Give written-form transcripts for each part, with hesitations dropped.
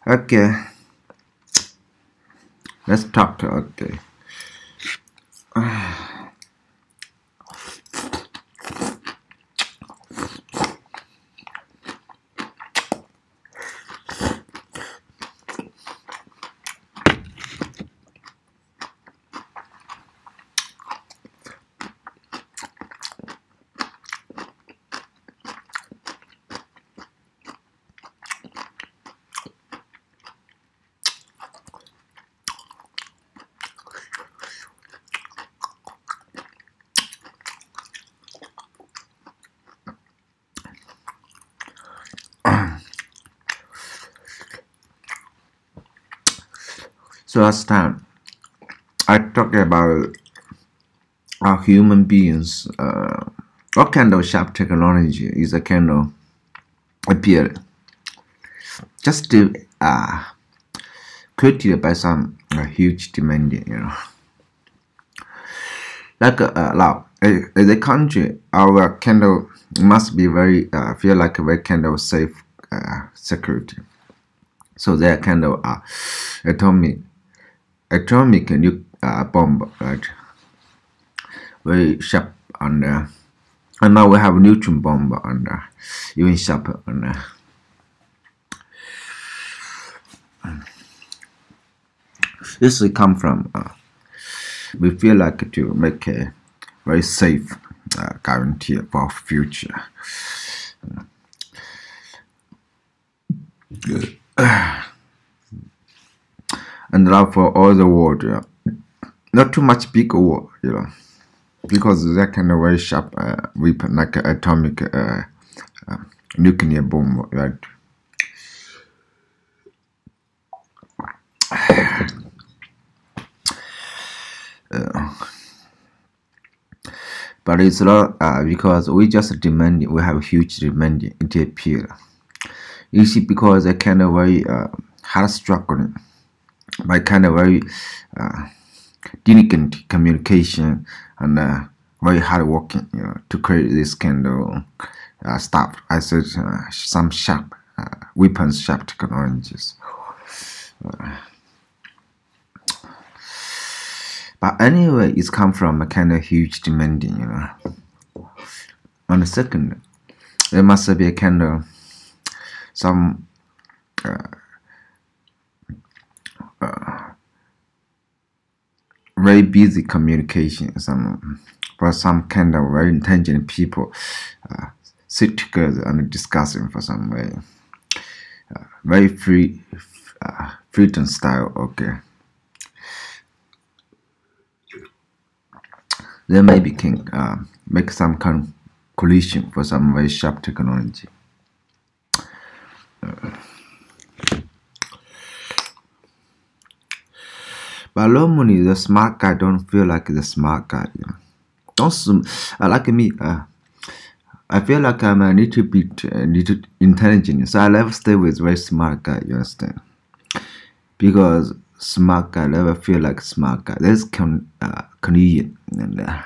Okay, let's talk. Okay. So last time I talked about our human beings. What kind of sharp technology is a kind of appear just to created by some huge demand, like now as a country, our kind of must be very feel like a very kind of safe security. So they are kind of atomic bomb, right? Very sharp and now we have neutron bomb and even sharper and this will come from we feel like to make a very safe guarantee for our future. And now for all the world, not too much big war, because that kind of very sharp weapon like atomic nuclear bomb, right? But it's not because we just demand, we have huge demand into appear. You see, because I kind of very hard struggling, by kind of very delicate communication and very hard working, to create this kind of stuff. I said some sharp weapons, sharp technologies. But anyway, it's come from a kind of huge demanding, On the second, there must be a kind of some very busy communication, for some kind of very intelligent people sit together and discussing for some way, very freedom style. Okay, they maybe can make some kind of collision for some very sharp technology. But normally the smart guy don't feel like the smart guy. Don't like me. I feel like I'm a little bit intelligent, so I never stay with very smart guy. You understand? Because smart guy never feel like smart guy. That's convenient and.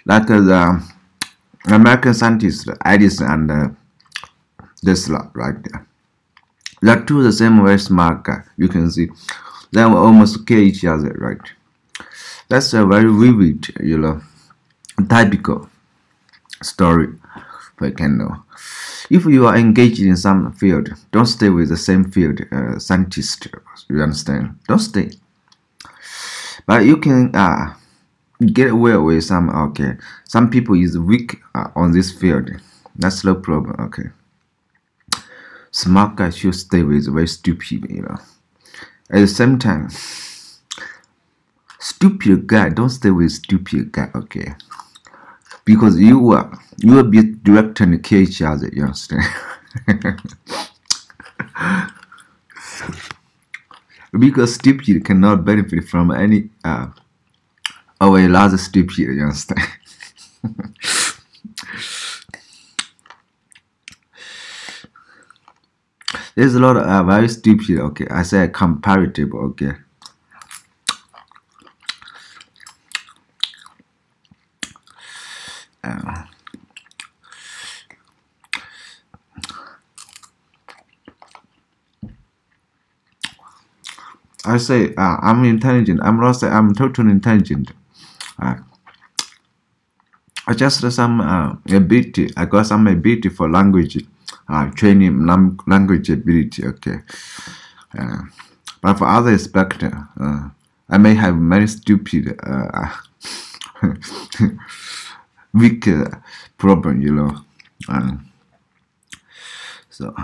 Like the American scientists Edison and Tesla, right there. They're two the same very smart guy. You can see they almost kill each other, right? That's a very vivid, typical story for Kendall. If you are engaged in some field, don't stay with the same field scientist. You understand? Don't stay. But you can get away with some. Okay, some people is weak on this field. That's no problem. Okay, smart guy should stay with very stupid. At the same time, stupid guy don't stay with stupid guy. Okay, because you will be direct and kill each other. You understand? because stupid cannot benefit from any of a larger stupid, you understand? There's a lot of very stupid, okay, I say comparative, okay. I say I'm intelligent. I'm not say I'm totally intelligent. I just some ability. I got some ability for language training, language ability. Okay, but for other aspect, I may have many stupid, weak problem. You know, so.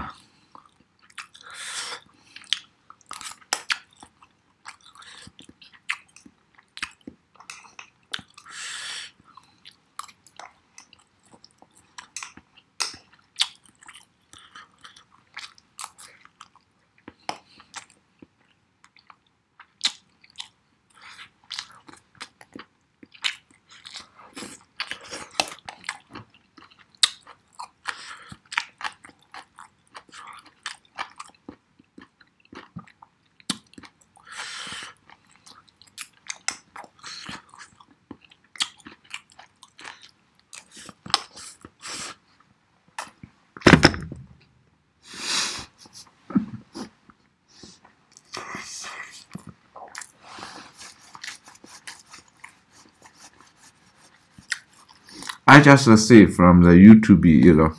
I just see from the YouTube, you know,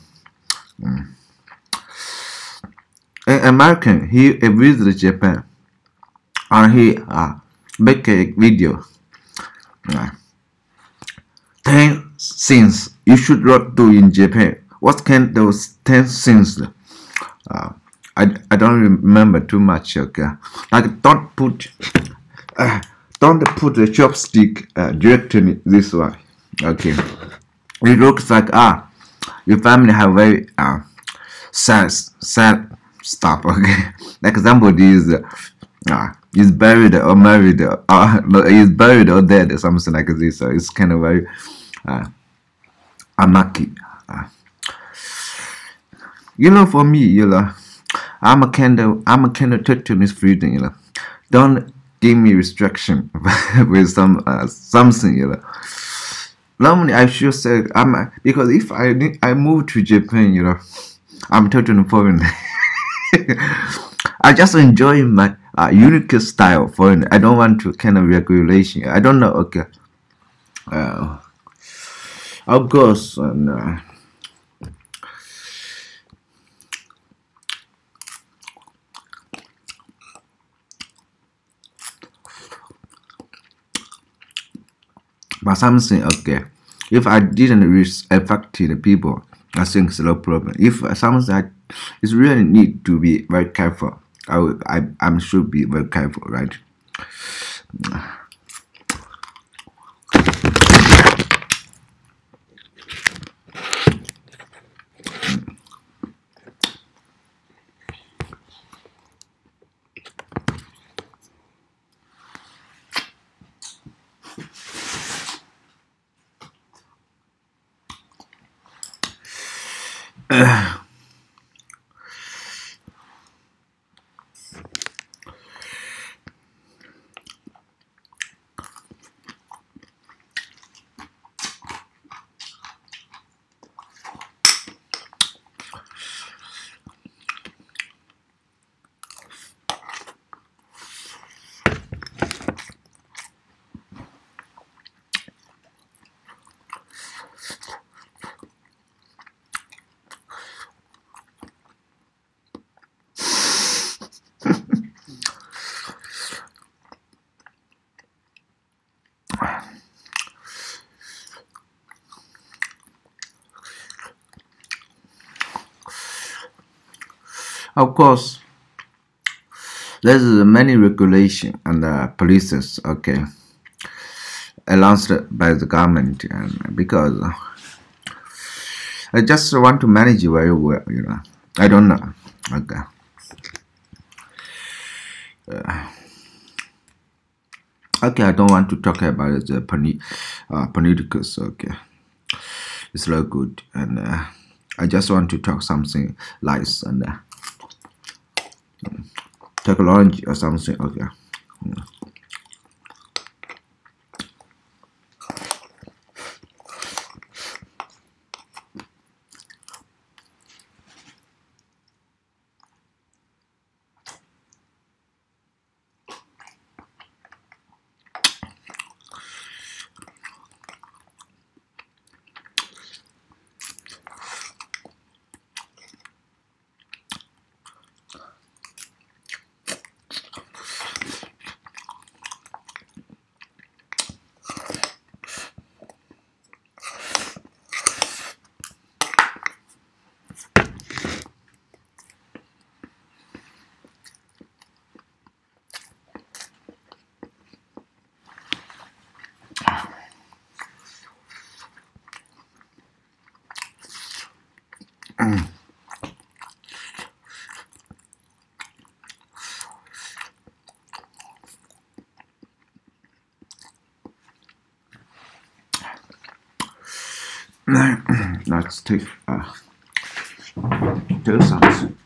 an American he visited Japan and he make a video. 10 things you should not do in Japan. What can those 10 things? I don't remember too much. Okay, like don't put the chopstick directly this way. Okay. It looks like your family have very sad stuff. Okay, like somebody is buried or married or is buried or dead or something like this. So it's kind of very unlucky. You know, for me, you know, I'm a kind of total freedom. You know, don't give me restriction with something. You know. Normally, I should say because if I move to Japan, you know, I'm totally foreign. I just enjoy my unique style foreign. I don't want to kind of regulation. I don't know. Okay, of course, and. But something, okay, if I didn't affect the people, I think it's no problem. If something that is really need to be very careful, I'm should be very careful, right? Of course, there's many regulation and policies, okay, announced by the government, and because I just want to manage very well, you know. I don't know, okay. Okay, I don't want to talk about the politicals. Okay, it's not good, and I just want to talk something nice and technology or something. Okay. Let's take do something.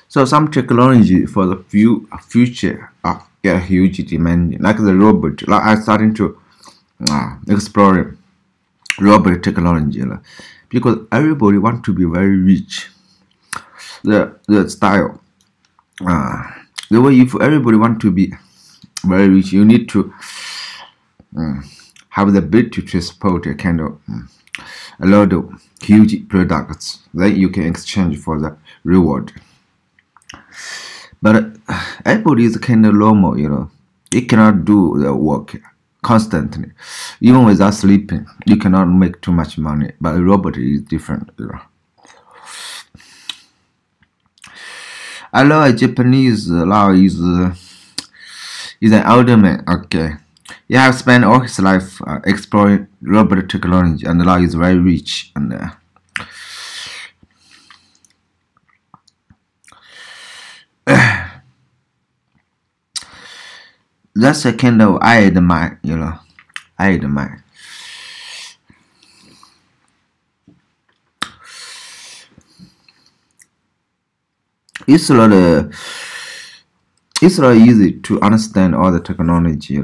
So some technology for the future get huge demand, like the robot. Like I'm starting to explore robot technology, because everybody want to be very rich. The style, the way if everybody want to be very rich, you need to have the ability to transport a kind of a lot of huge products that you can exchange for the reward. But Apple is kind of normal. It cannot do the work constantly. Even without sleeping, you cannot make too much money. But a robot is different. I know a Japanese law is an older man. Okay, he has spent all his life exploring robot technology, and now is very rich. And that's a kind of I admire. I admire. It's it's not easy to understand all the technology,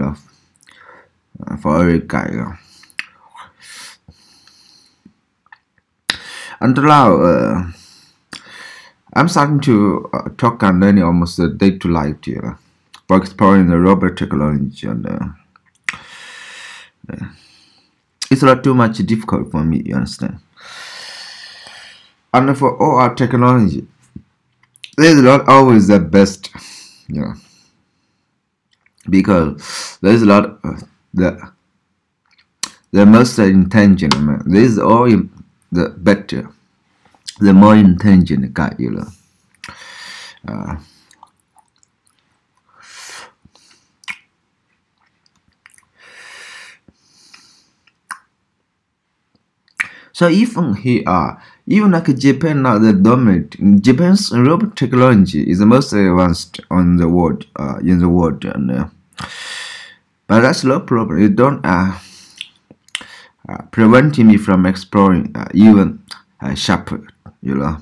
for every guy. And now, I'm starting to talk and learning almost a day to life, for exploring the robot technology, and it's not too much difficult for me, you understand. And for all our technology, there's not always the best, you know, because there's a lot of the most intelligent man. There's all the better, the more intelligent guy, you know. So even even like Japan now, the dominant. Japan's robot technology is the most advanced on the world, in the world, and but that's no problem. It don't prevent me from exploring even sharper, you know.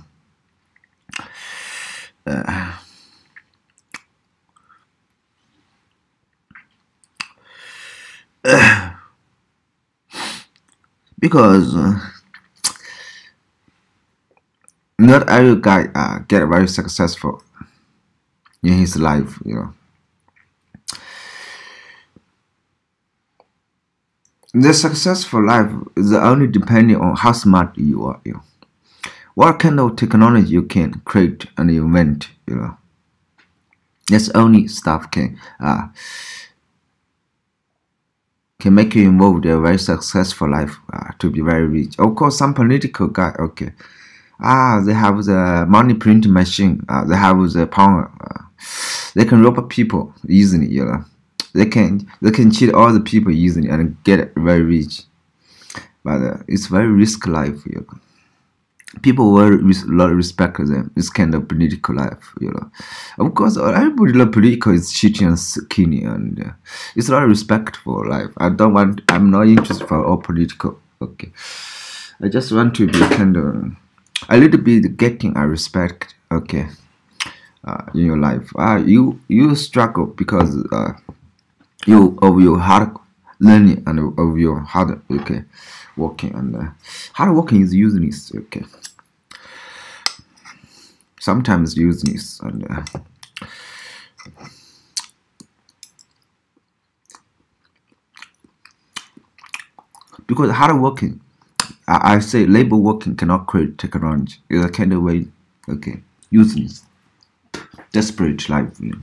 Because not every guy get very successful in his life, you know. The successful life is only depending on how smart you are, you know. What kind of technology you can create and invent, you know. That's only stuff can make you involved in a very successful life to be very rich. Of course, some political guy, okay, they have the money print machine, they have the power, they can rob people easily, you know. They can cheat all the people easily and get very rich, but it's very risky life, you know. People will lot respect them. It's kind of political life, you know. Of course, everybody love political is cheating and skinny, and it's not a respectful life. I'm not interested for all political. Okay, I just want to be kind of a little bit getting a respect. Okay, in your life, you struggle because of your hard learning and of your hard working, and hard working is useless. Okay, sometimes useless, and because hard working, I say labor working cannot create technology. It's a kind of way, okay, useless, desperate life, you know.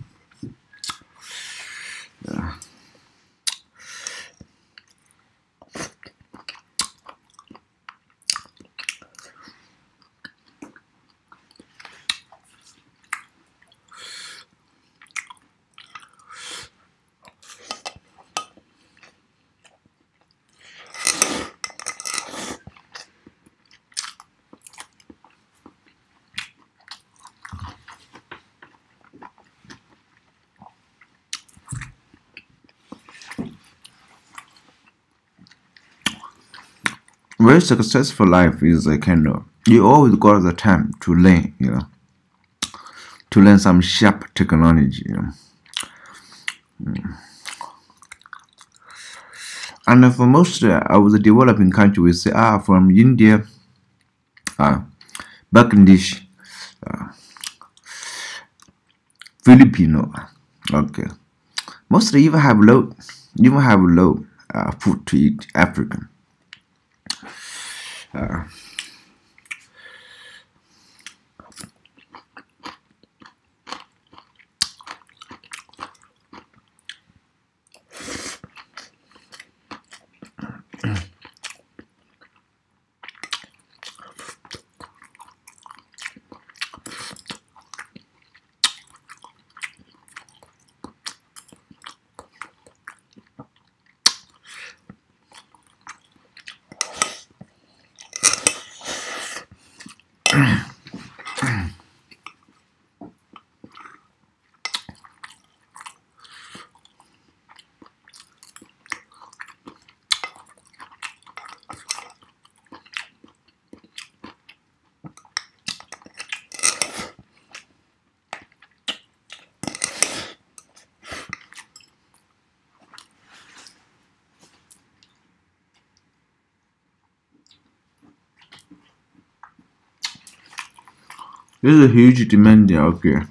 Very successful life is a kind of, you always got the time to learn, you know, to learn some sharp technology, you know. And for most of the developing countries, we say, from India, Bangladesh, Filipino, okay. Mostly even have low food to eat. African. There's a huge demand out there.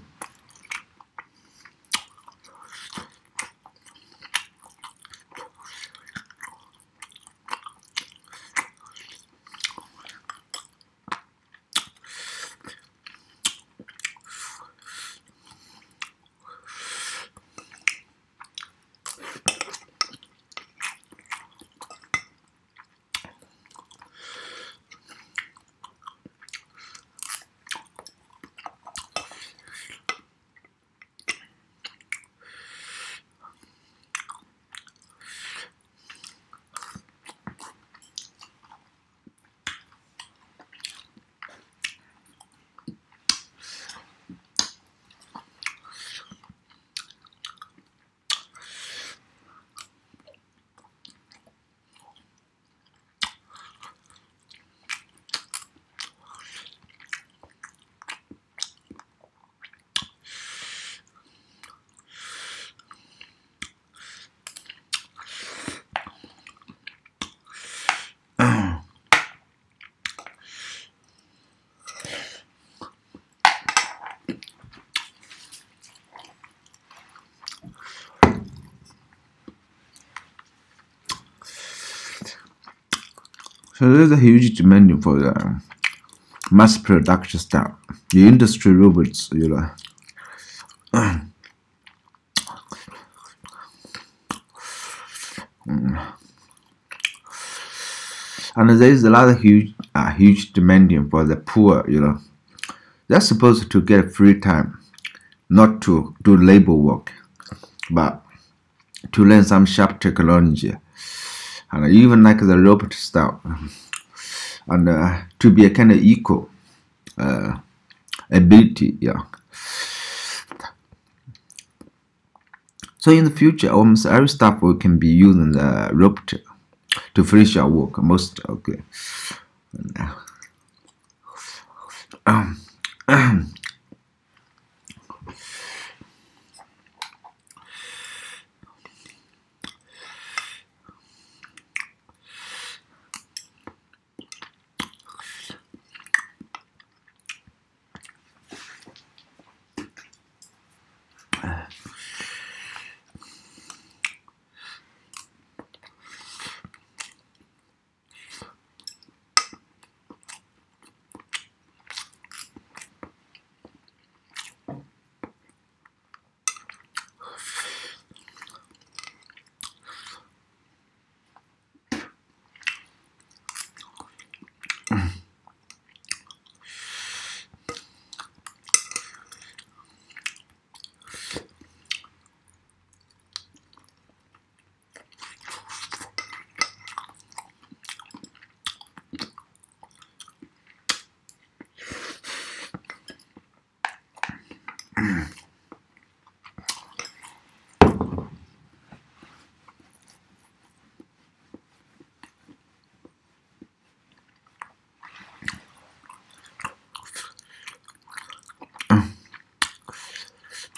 So there's a huge demand for the mass production stuff. The industry robots, you know. And there is a lot of huge demanding for the poor, you know. They're supposed to get free time, not to do labor work, but to learn some sharp technology, and even like the robot stuff, and to be a kind of equal ability, yeah. So in the future, almost every stuff we can be using the robot to finish our work. Most okay.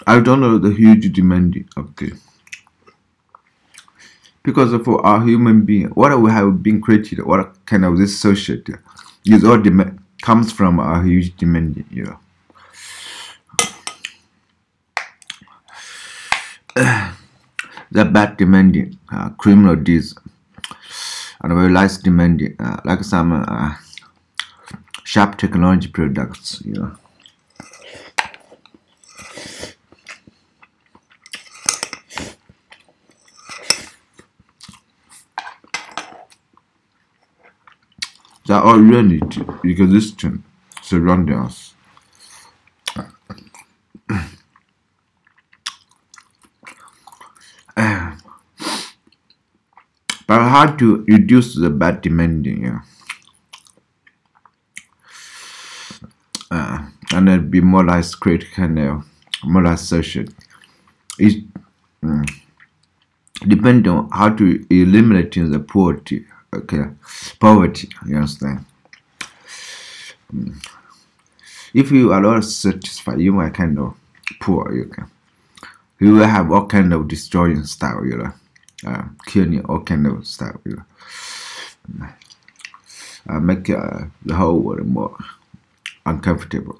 I don't know the huge demand, okay. Because for our human being, what we have been created, what kind of this society, is all comes from our huge demand, you know. The bad demanding, criminal deeds, and very less demanding, like some sharp technology products, you know. They are all reality existing surrounding us. But how to reduce the bad demanding, yeah. And then be more like create kind of more like social. It depends on how to eliminate the poverty. Okay, poverty. You understand? If you are not satisfied, you are kind of poor. You will have all kind of destroying style. You know, killing all kind of style. You know, make the whole world more uncomfortable.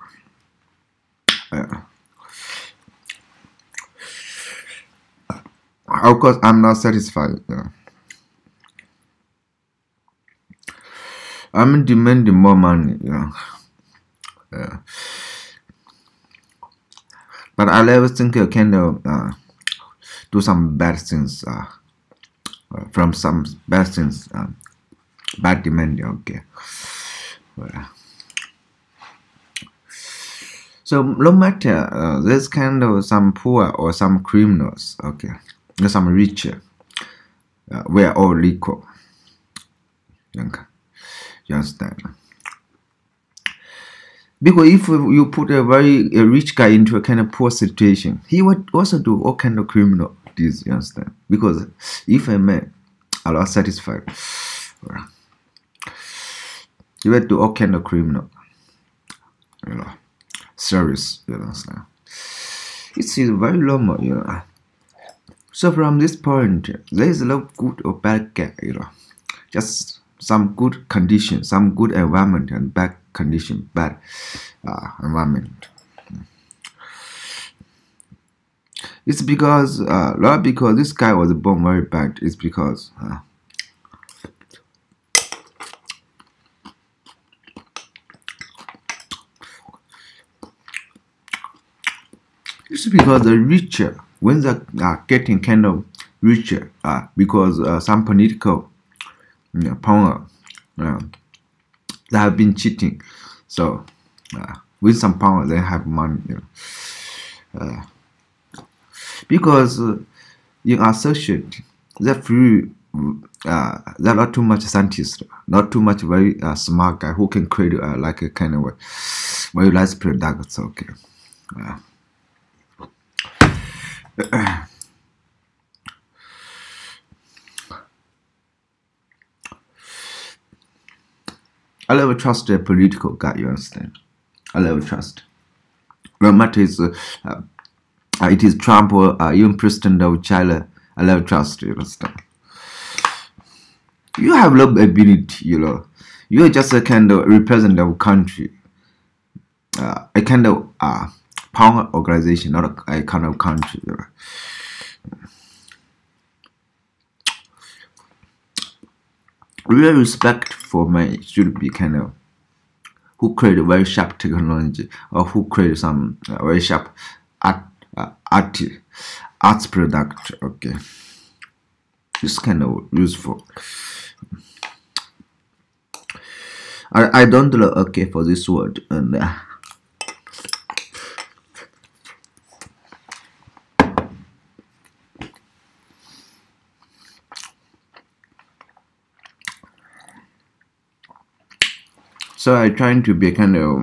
Of course, I'm not satisfied. You know. I'm demanding more money, you know. But I never think I can do some bad things from some bad things, bad demanding, okay. So no matter there's kind of some poor or some criminals, okay, there's some richer, we are all equal. Okay. You understand? Because if you put a very rich guy into a kind of poor situation, he would also do all kind of criminal deeds. You understand? Because if a man are not satisfied, he would do all kind of criminal, you know, service. You understand? It's very normal, you know. So from this point, there is no good or bad guy, you know, just some good condition, some good environment, and bad condition, bad environment. It's because not because this guy was born very bad. It's because It's because the richer, when they are getting kind of richer, because some political power, they have been cheating. So with some power, they have money. Because in our society, they're free. There are not too much scientists, not too much very smart guy who can create like a kind of very nice products. Okay. I never trust a political guy, you understand? I never trust. No matter it is Trump or even President of China, I never trust, you understand? You have no ability, You are just a kind of representative of country. A kind of power organization, not a kind of country. Real respect for me should be kind of who create a very sharp technology or who create some very sharp arts product. Okay, it's kind of useful. I don't know. Okay, for this word and. So I'm trying to be kind of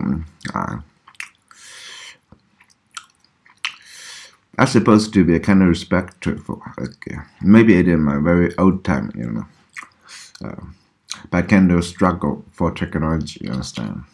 I'm supposed to be kind of respectful. Okay, maybe in my very old time, but I kind of struggle for technology. You understand?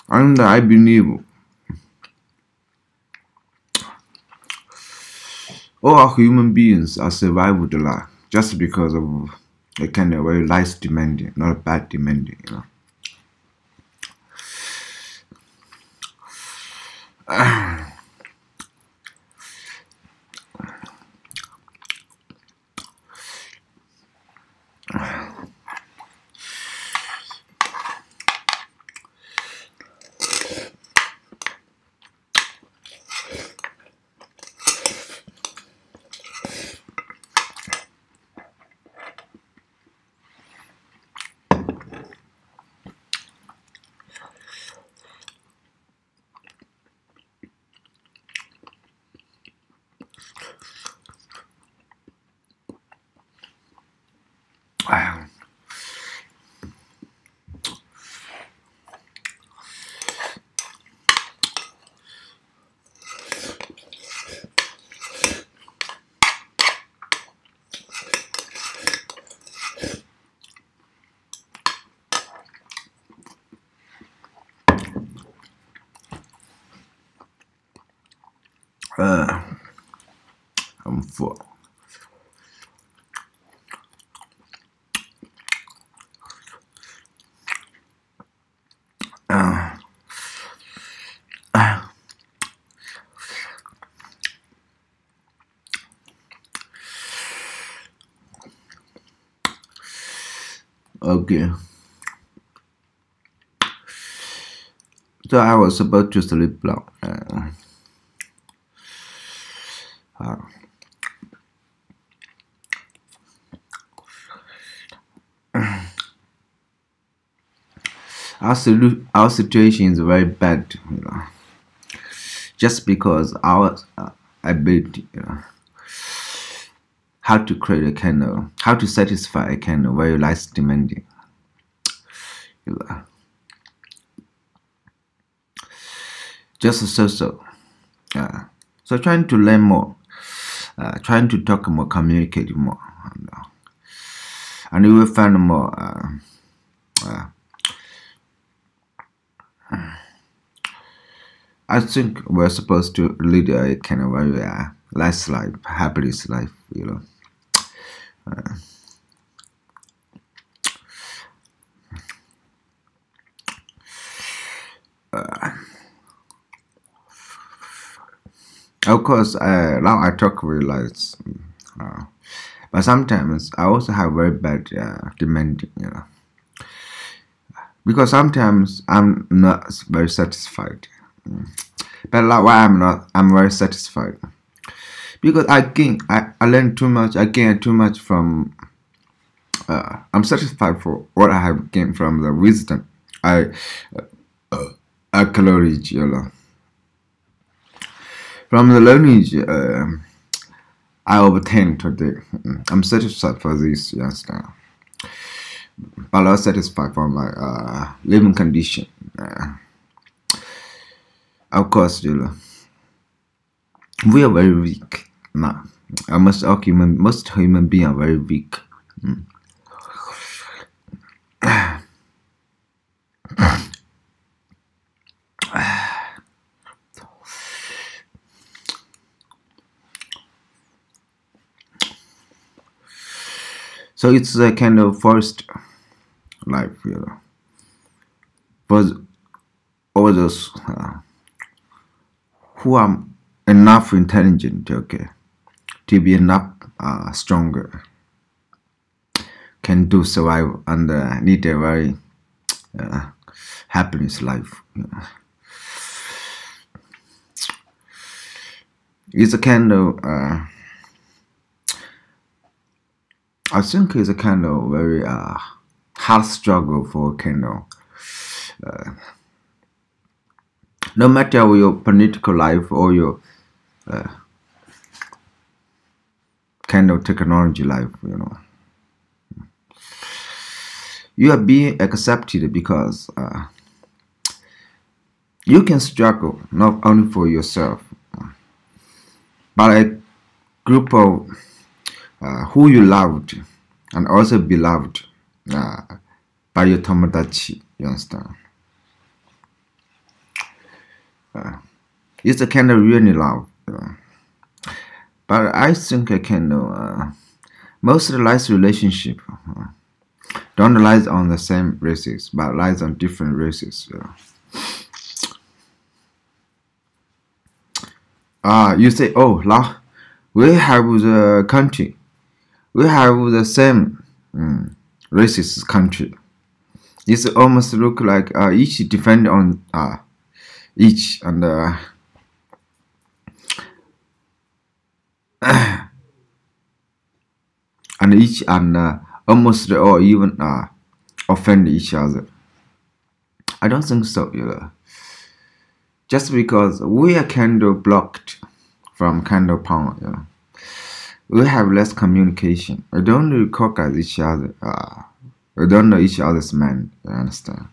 And I believe all human beings are survived life just because of a kind of very nice demanding, not bad demanding, I'm full. Okay. So I was about to sleep now. Our situation is very bad, just because our ability, how to create a kind of, how to satisfy a kind of very nice demanding, just so. So trying to learn more. trying to talk more, communicate more, and you will find more. I think we're supposed to lead a kind of very nice life, happiness life, you know. Of course, now I talk with lights, but sometimes I also have very bad demanding, you know, because sometimes I'm not very satisfied. But why I'm very satisfied because I learn too much. I gain too much from. I'm satisfied for what I have gained from the wisdom I acknowledge, you know. From the learning I obtained today, I'm satisfied for this, you understand. But not satisfied for my living condition. Of course, you know, we are very weak now. Most human beings are very weak. So it's a kind of forced life, you know, for all those who are enough intelligent, okay, to be enough stronger, can do survive and need a very happiness life. You know. It's a kind of I think it's a kind of very hard struggle for kind of no matter your political life or your kind of technology life, you know, you are being accepted because you can struggle not only for yourself, but a group of who you loved and also beloved by your tomodachi, you understand? It's a kind of really love, you know. But I think a kind of most of the life relationship don't lie on the same races, but lies on different races. You know. You say, oh, we have the country. We have the same racist country. It's almost look like each depend on each and and each and almost or even offend each other. I don't think so, you know. Just because we are kind of blocked from kind of power, you know. We have less communication. We don't recognize each other. We don't know each other's man. You understand?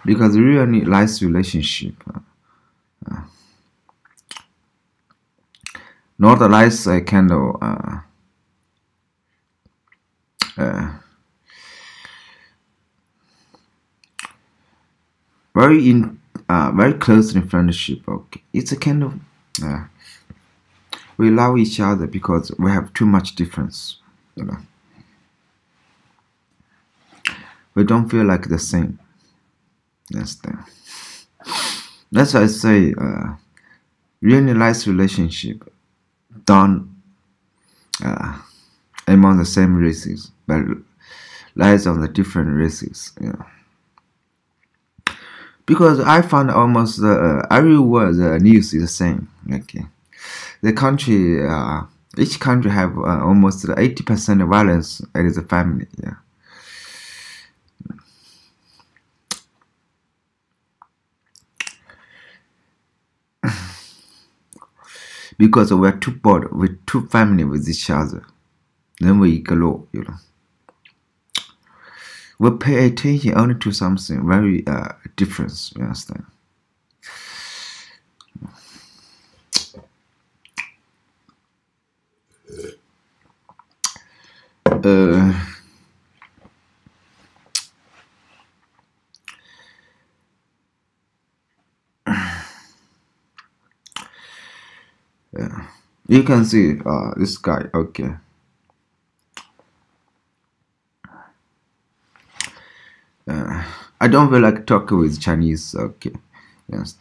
Because we really need nice relationship. Not a nice kind of very close in friendship. Okay, it's a kind of we love each other because we have too much difference. You know, we don't feel like the same. That's why I say really nice relationship done among the same races, but lies on the different races. You know. Because I found almost everywhere the news is the same. Okay, the country, each country have almost 80% of violence in the family. Yeah. Because we're too bored, we're too family with each other, then we ignore, you know. We pay attention only to something very different, you understand? uh, you can see this guy. Okay. I don't feel like talking with Chinese. Okay, yes,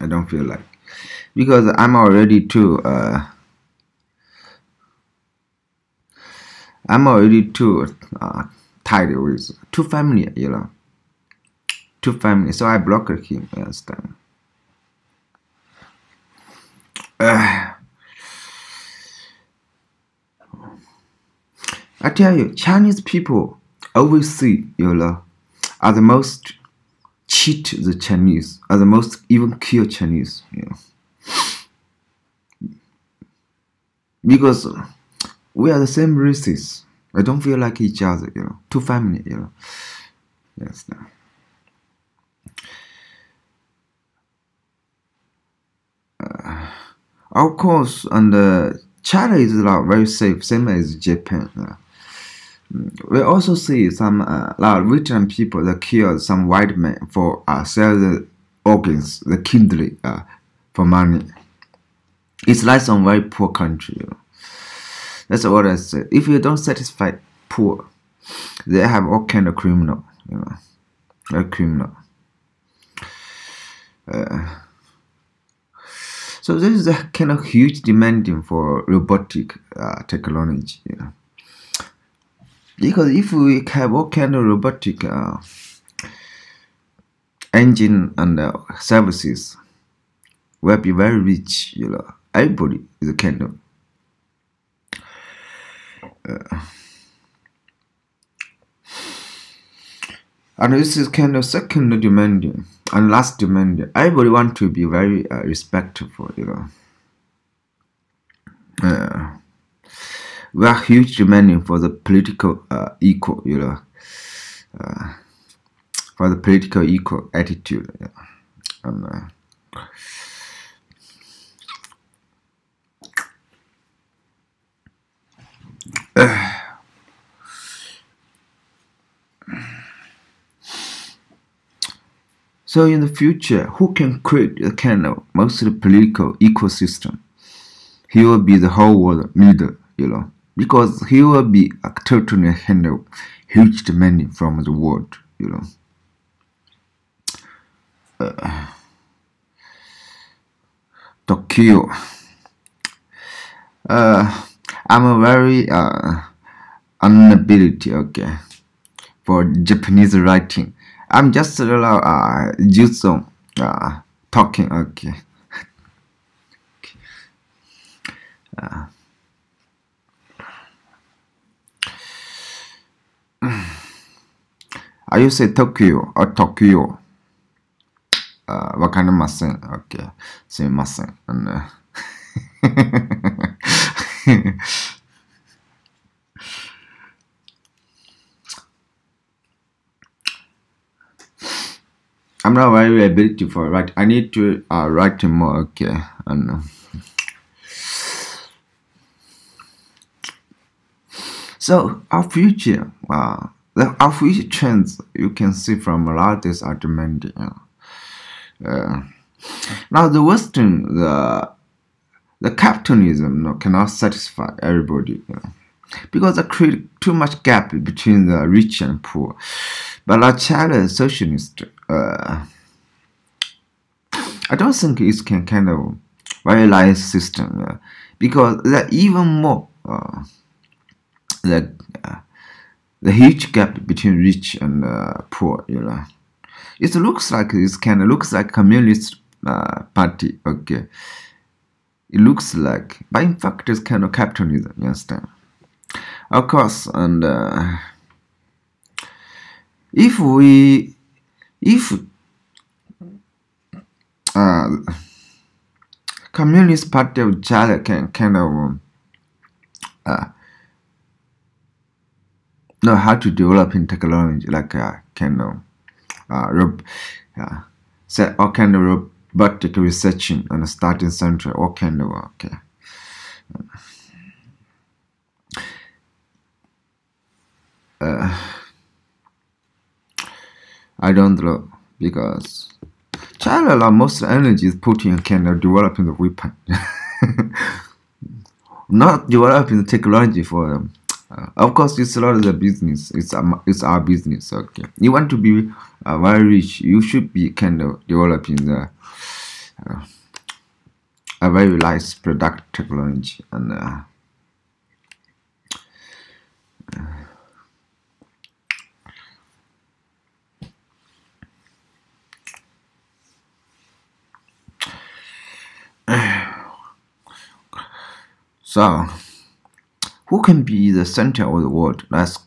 I don't feel like, because I'm already too tired with too familiar, too familiar. So I blocked him. Yes, I tell you, Chinese people always see, are the most cheat the Chinese, are the most even kill Chinese, because we are the same races. I don't feel like each other, too family, Yes. Of course, and China is very safe, same as Japan. We also see some Western people that kill some white men for sell the organs, the kidney, for money. It's like some very poor country. That's what I said. If you don't satisfy poor, they have all kind of criminal, a criminal. So there is a kind of huge demanding for robotic technology, because if we have all kind of robotic engine and services, we'll be very rich, Everybody is a kind of and this is kind of second demanding and last demanding. Everybody want to be very respectful, we are huge demanding for the political equal, for the political equal attitude, and so in the future, who can create a kind of mostly political ecosystem? He will be the whole world leader, because he will be totally handle huge demanding from the world, Tokyo. I'm a very inability, for Japanese writing. I'm just jutsu talking, I you say Tokyo or Tokyo? Wakarimasen. Okay, sumimasen. And I'm not very ability for write. I need to write more. Okay, and so our future, our future trends you can see from a lot of these are demanding. Now the Western, the capitalism cannot satisfy everybody, because it create too much gap between the rich and poor. But like China socialist, I don't think it can kind of very nice system, because there even more the huge gap between rich and poor, It looks like communist party, okay. It looks like, but in fact it's kind of capitalism, you understand? Of course, and if Communist Party of China can kind of know how to develop in technology, like kind of set all kind of robotic researching and starting center, all kind of I don't know, because China most energy is put in kind of developing the weapon, not developing the technology for them. Of course, it's a lot of the business. It's our business. Okay, you want to be very rich, you should be kind of developing the a very nice product technology and. So, who can be the center of the world? That's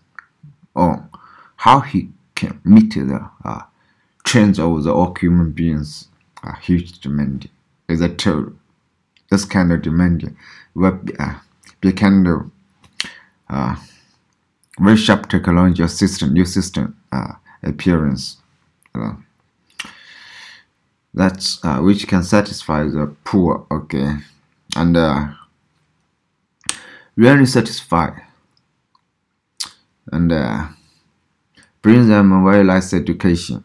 how he can meet the trends of the all human beings. Huge demand is a tool. This kind of demand will be kind of very sharp technology system, new system appearance. That's which can satisfy the poor. Okay, and really satisfy and bring them a very nice education,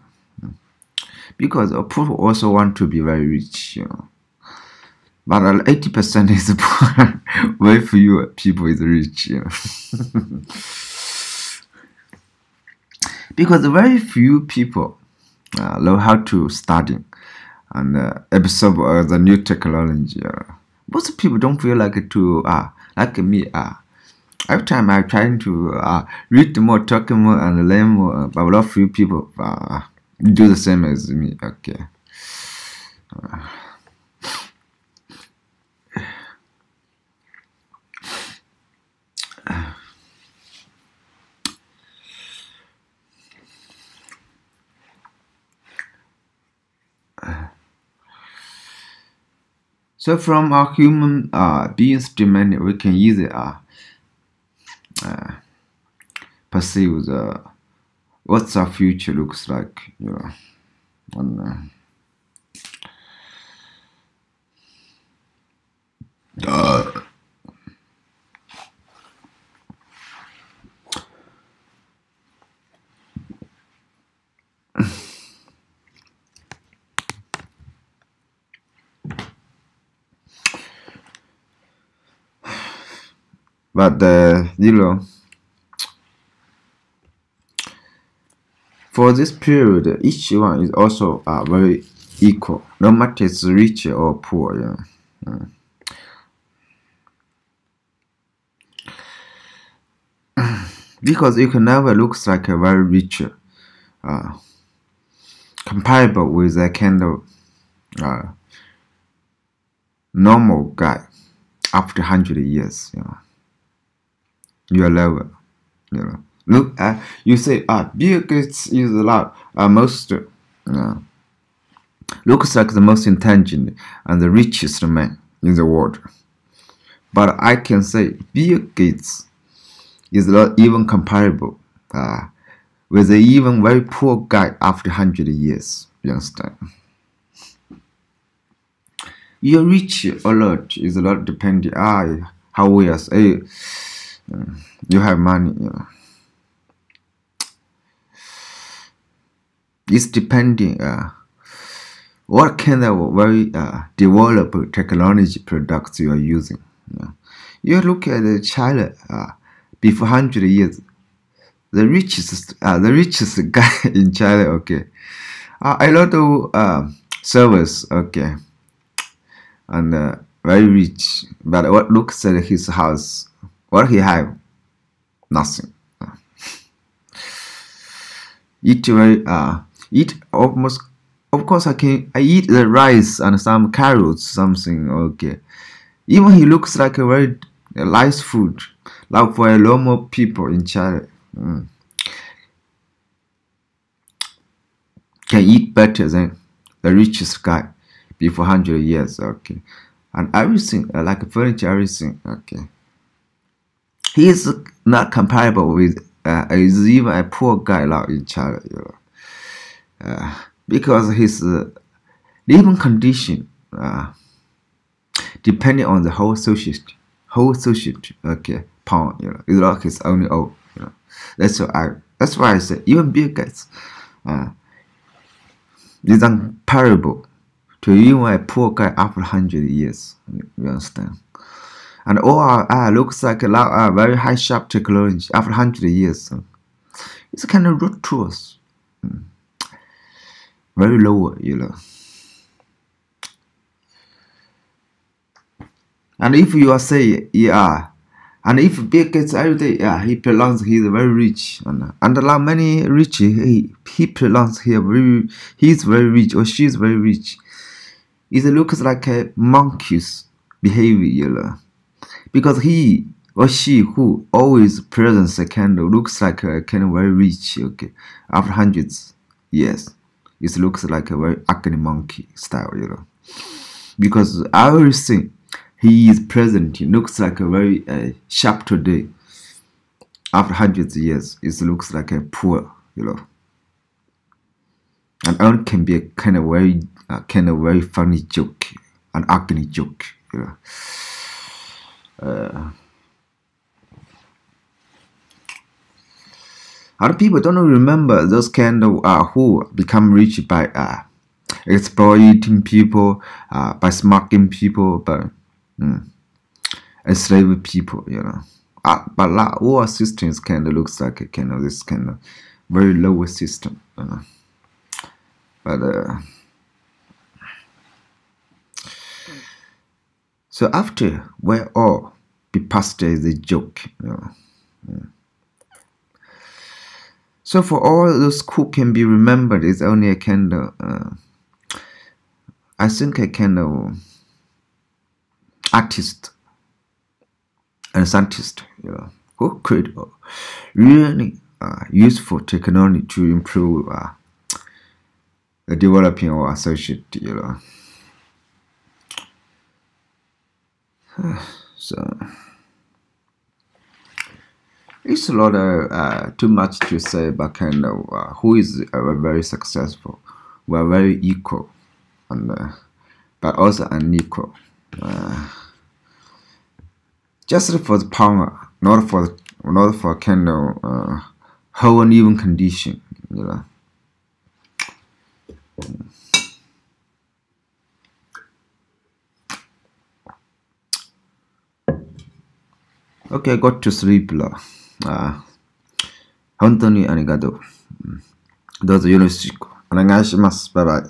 because people also want to be very rich, but 80% is poor. Very few people is rich, because very few people know how to study and absorb the new technology. Most people don't feel like to like me. Every time I'm trying to read more, talk more, and learn more, but a lot of few people do the same as me. Okay. So from our human beings demand, we can easily perceive what our future looks like, and, but for this period, each one is also very equal, no matter it's rich or poor. Because you can never look like a very rich, comparable with a kind of normal guy after 100 years. Your level, Look, you say, Bill Gates is most looks like the most intelligent and the richest man in the world. But I can say Bill Gates is not even comparable with an even very poor guy after 100 years. You understand? You're rich or not is not depending how we are. You have money. It's depending what kind of very developed technology products you are using. You look at China before 100 years, the richest guy in China. Okay, a lot of servers. Okay, and very rich. But what looks at his house? What he have? Nothing. Eat almost. Of course, I eat the rice and some carrots, something. Okay. Even he looks like a very nice food, like for a lot more people in China. Can eat better than the richest guy before 100 years. Okay, and everything like furniture, everything. Okay. He is not comparable with is even a poor guy now in China, because his living condition depending on the whole society. Okay, pound, is like his only own. That's why I say even Bill Gates is comparable to even a poor guy after 100 years. You understand? And all looks like a lot very high sharp technology after 100 years. It's kind of root to us. Very low, you know. And if you are say, yeah, and if Bill Gates every day, yeah, he belongs, he's very rich, and there are many rich, he belongs here, he's very rich, or she's very rich. It looks like a monkey's behavior, you know, because he or she who always presents a candle looks like a kind of very rich, okay, after hundreds years, it looks like a very ugly monkey style, you know, because everything he is present, he looks like a very sharp today. After hundreds of years, it looks like a poor, you know. And it can be a kind of very funny joke, an ugly joke, you know. Other people don't remember those kind of who become rich by exploiting people, by smuggling people, by enslaved people, you know. But our systems kind of looks like a kind of this kind of very low system, you know. But so after we all be past the joke, you know. So for all those who can be remembered, it's only a kind of I think a kind of artist and scientist, you know, who create really useful technology to improve the developing of our society, you know. So it's a lot of too much to say about kind of who is very successful. We are very equal, and but also unequal. Just for the power, not for kind of whole and even condition, you know. Okay, I got to sleep now. 本当にありがとう。どうぞよろしくお願いします。バイバイ。